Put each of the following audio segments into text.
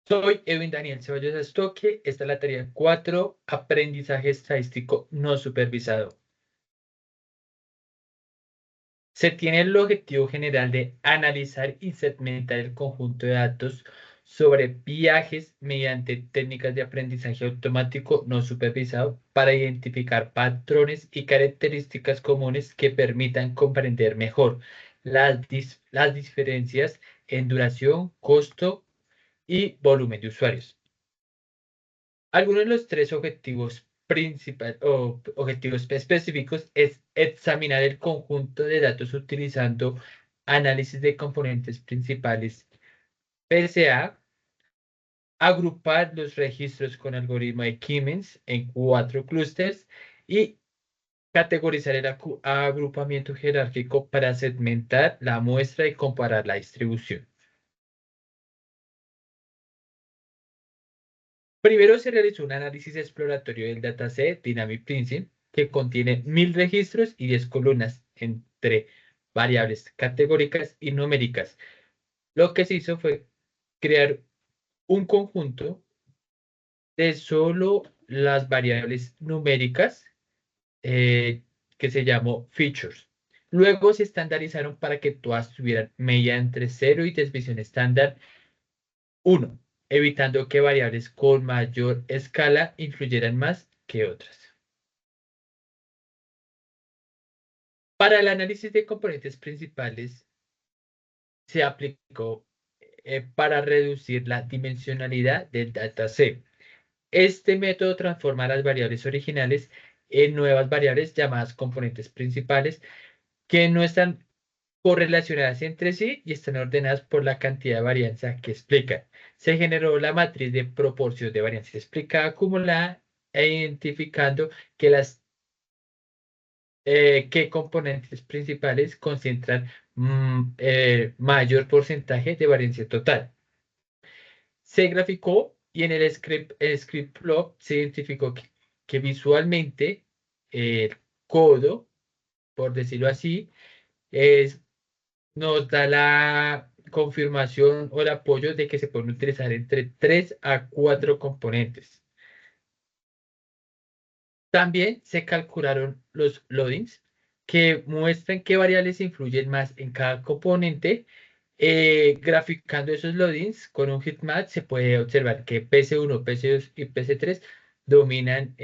Soy Edwin Daniel Ceballos Astoque. Esta es la tarea 4, aprendizaje estadístico no supervisado. Se tiene el objetivo general de analizar y segmentar el conjunto de datos sobre viajes mediante técnicas de aprendizaje automático no supervisado para identificar patrones y características comunes que permitan comprender mejor las diferencias en duración, costo y volumen de usuarios. Algunos de los tres objetivos principales o objetivos específicos es examinar el conjunto de datos utilizando análisis de componentes principales PSA, agrupar los registros con algoritmo de Siemens en 4 clústeres y categorizar el agrupamiento jerárquico para segmentar la muestra y comparar la distribución. Primero se realizó un análisis exploratorio del dataset Dynamic Printing, que contiene 1000 registros y 10 columnas entre variables categóricas y numéricas. Lo que se hizo fue crear un conjunto de solo las variables numéricas eh, que se llamó features. Luego se estandarizaron para que todas tuvieran medida entre 0 y desviación estándar 1, evitando que variables con mayor escala influyeran más que otras. Para el análisis de componentes principales, se aplicó para reducir la dimensionalidad del dataset. Este método transforma las variables originales en nuevas variables llamadas componentes principales que no están correlacionadas entre sí y están ordenadas por la cantidad de varianza que explican. Se generó la matriz de proporción de varianza explicada acumulada e identificando que qué componentes principales concentran mayor porcentaje de varianza total. Se graficó y en el script plot se identificó que visualmente el codo, por decirlo así, es nos da la confirmación o el apoyo de que se pueden utilizar entre 3 a 4 componentes. También se calcularon los loadings que muestran qué variables influyen más en cada componente. Graficando esos loadings con un heatmap se puede observar que PC1, PC2 y PC3 dominan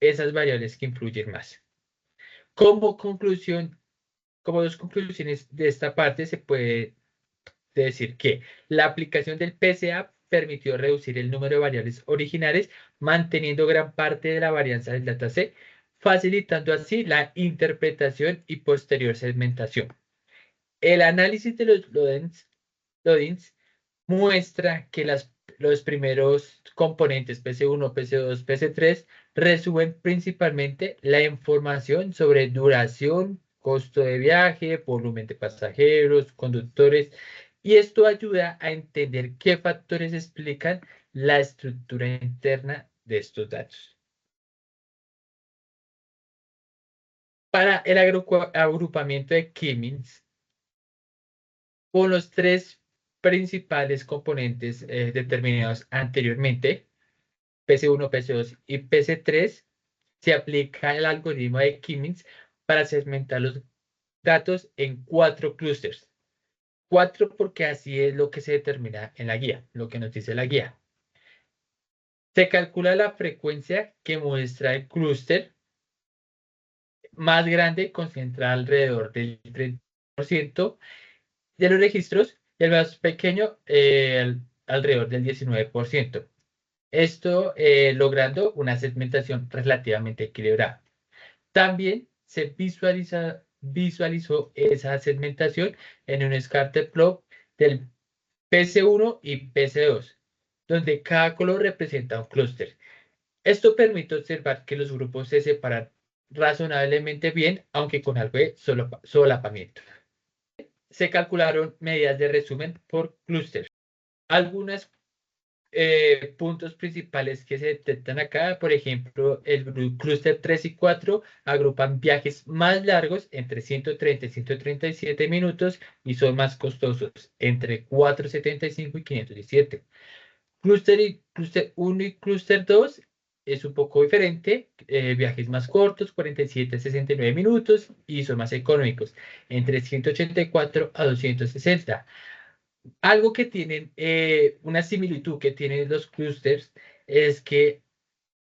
esas variables que influyen más. Como conclusión, como dos conclusiones de esta parte, se puede decir que la aplicación del PCA permitió reducir el número de variables originales, manteniendo gran parte de la varianza del dataset, facilitando así la interpretación y posterior segmentación. El análisis de los loadings muestra que los primeros componentes PC1, PC2, PC3 resumen principalmente la información sobre duración, costo de viaje, volumen de pasajeros, conductores, y esto ayuda a entender qué factores explican la estructura interna de estos datos. Para el agrupamiento de Siemens, con los tres principales componentes determinados anteriormente, PC1, PC2 y PC3, se aplica el algoritmo de Siemens para segmentar los datos en 4 clústeres. 4 porque así es lo que se determina en la guía, lo que nos dice la guía. Se calcula la frecuencia que muestra el clúster más grande, concentra alrededor del 30% de los registros y el más pequeño alrededor del 19%. Esto logrando una segmentación relativamente equilibrada. También se visualizó esa segmentación en un scatter plot del PC1 y PC2, donde cada color representa un clúster. Esto permite observar que los grupos se separan razonablemente bien, aunque con algo de solapamiento. Se calcularon medidas de resumen por clúster. Algunas puntos principales que se detectan acá. Por ejemplo, el clúster 3 y 4 agrupan viajes más largos entre 130 y 137 minutos y son más costosos entre 475 y 517. Clúster 1 y clúster 2 es un poco diferente, viajes más cortos, 47 a 69 minutos y son más económicos, entre 184 a 260. Algo que tienen, una similitud que tienen los clústeres es que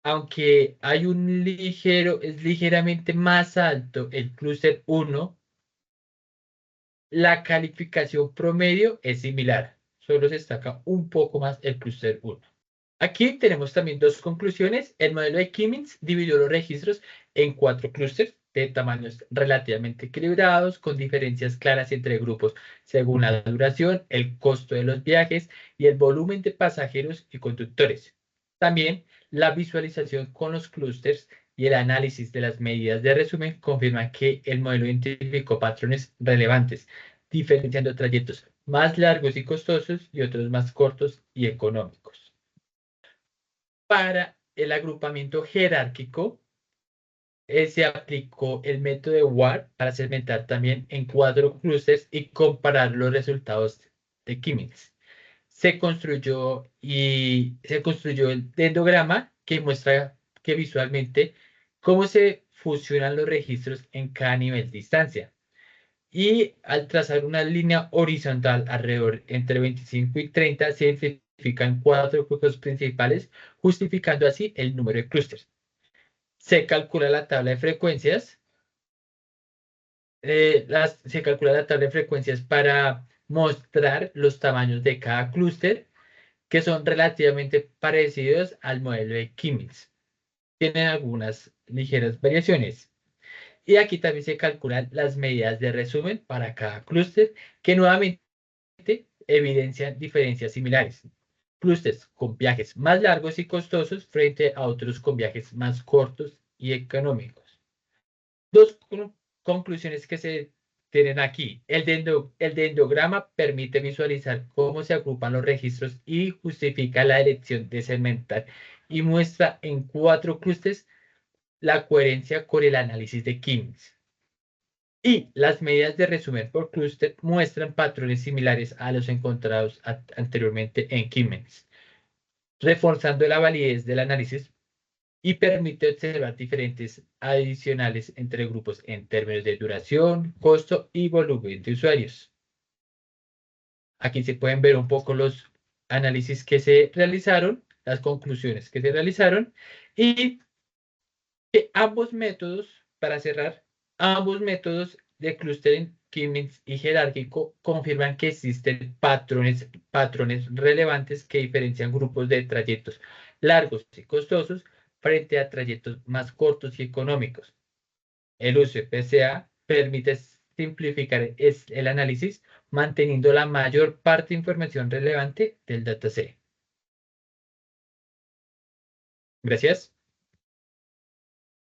aunque hay un es ligeramente más alto el clúster 1, la calificación promedio es similar, solo se destaca un poco más el clúster 1. Aquí tenemos también dos conclusiones. El modelo de Kimmins dividió los registros en cuatro clústeres de tamaños relativamente equilibrados, con diferencias claras entre grupos según la duración, el costo de los viajes y el volumen de pasajeros y conductores. También la visualización con los clústeres y el análisis de las medidas de resumen confirman que el modelo identificó patrones relevantes, diferenciando trayectos más largos y costosos y otros más cortos y económicos. Para el agrupamiento jerárquico, se aplicó el método de WAR para segmentar también en cuatro clústeres y comparar los resultados de Kimmins. Se construyó el dendrograma que muestra que visualmente cómo se fusionan los registros en cada nivel de distancia. Y al trazar una línea horizontal alrededor entre 25 y 30, se identifican cuatro grupos principales, justificando así el número de clústeres. Se calcula la tabla de frecuencias. Se calcula la tabla de frecuencias para mostrar los tamaños de cada clúster, que son relativamente parecidos al modelo de Kimmins. Tienen algunas ligeras variaciones. Y aquí también se calculan las medidas de resumen para cada clúster, que nuevamente evidencian diferencias similares. Clústeres con viajes más largos y costosos frente a otros con viajes más cortos y económicos. Dos conclusiones que se tienen aquí. El dendrograma permite visualizar cómo se agrupan los registros y justifica la elección de segmentar y muestra en cuatro clústeres la coherencia con el análisis de Kimmins. Y las medidas de resumen por clúster muestran patrones similares a los encontrados anteriormente en Kimmins, reforzando la validez del análisis y permite observar diferentes adicionales entre grupos en términos de duración, costo y volumen de usuarios. Aquí se pueden ver un poco los análisis que se realizaron, las conclusiones que se realizaron y que ambos métodos, para cerrar, ambos métodos de clustering, Kimmins y jerárquico confirman que existen patrones relevantes que diferencian grupos de trayectos largos y costosos frente a trayectos más cortos y económicos. El uso de PCA permite simplificar el análisis, manteniendo la mayor parte de información relevante del dataset. Gracias.